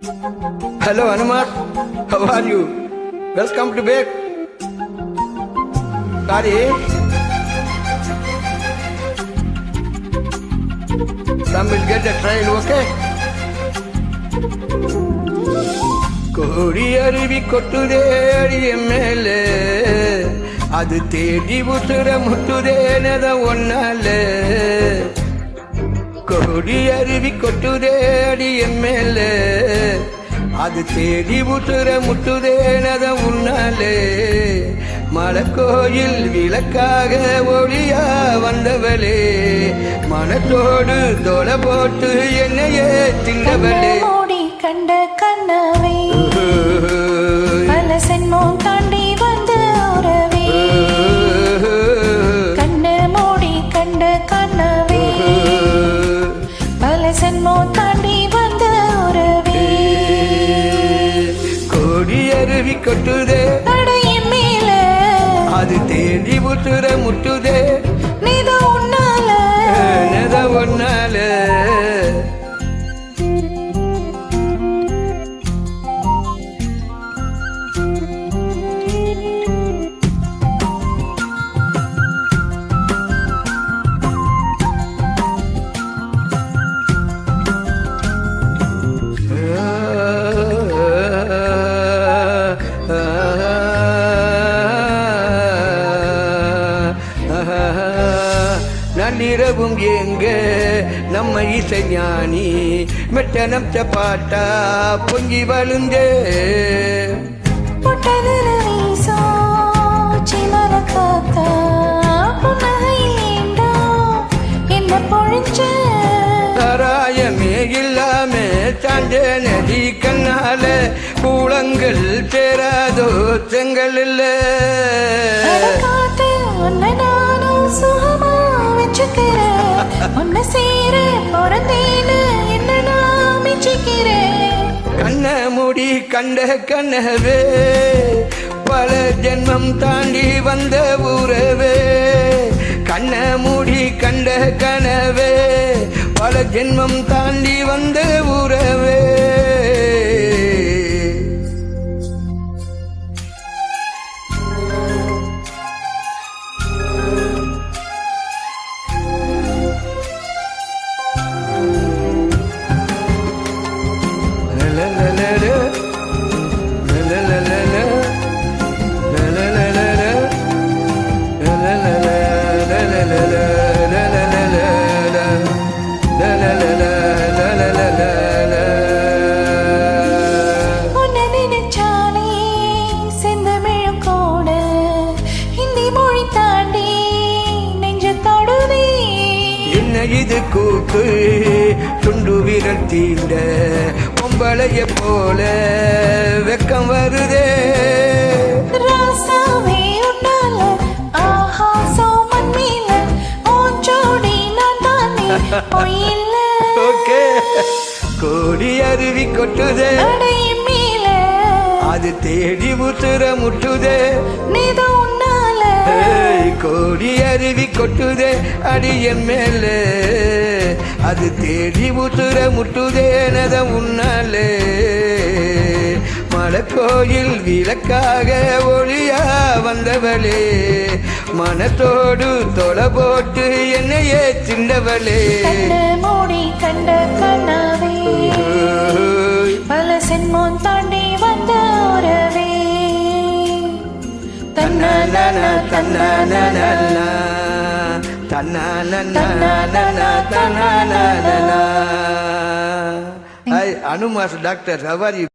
Hello, Hanuman. How are you? Welcome to back. Sorry. Some will get the train, okay? கோடி அருவி கொட்டுதே அடிய மேலே அது தேடி உசுர முட்டுதேனத ஒன்னால கோடி அருவி கொட்டுதே அடிய மேலே அது தேடி உசுர முட்டுதேனத உன்னாலே மலக்கோயில் விளக்காக ஒளியா வந்தவளே மனத்தோடு தொலை போட்டு என்னையே திண்டவளே கண்ட கண்ணவே பல சென்மம் தாண்டி வந்த உறவே கண்ண மூடி கண்ட கண்ணவே பல சென்மம் தாண்டி வந்த உறவே கோடி அருவி கொட்டுதே தடையின் மேல அது தேடி முட்டுற முட்டுதே நீதா உன்னால நீதா உன்னால நள்ளிரவும் எங்க நம்ம இசை ஞானி மெட்டனப்த பாட்டா பொங்கி வழுந்தே சாராயமே இல்லாம சாஞ்ச நதி கண்ணால கூளங்கள் சேராதோ செங்கல் இல்ல கண்ண மூடி கண்ட கனவே பல ஜென்மம் தாண்டி வந்த உறவே கண்ண மூடி கண்ட கனவே பல ஜென்மம் தாண்டி வந்த உறவே இது கூத்து துண்டு விரல் தீண்ட பொம்பளைய போல வெக்கம் வருதே கோடி அருவி கொட்டுதே அது தேடி உசுர முட்டுதே கோடி அருவி கொட்டுதே அடிய மேல அது தேடி உசுர முட்டுதேனத உன்னாலே மலக்கோயில் விளக்காக ஒளியா வந்தவளே மனத்தோடு தொலை போட்டு என்னையே திண்டவளே மூடி கண்ட கண்ணாவே பல சென்மம் தாண்டி வந்த உறவே Hi, Anu Mas Doctor, how are you?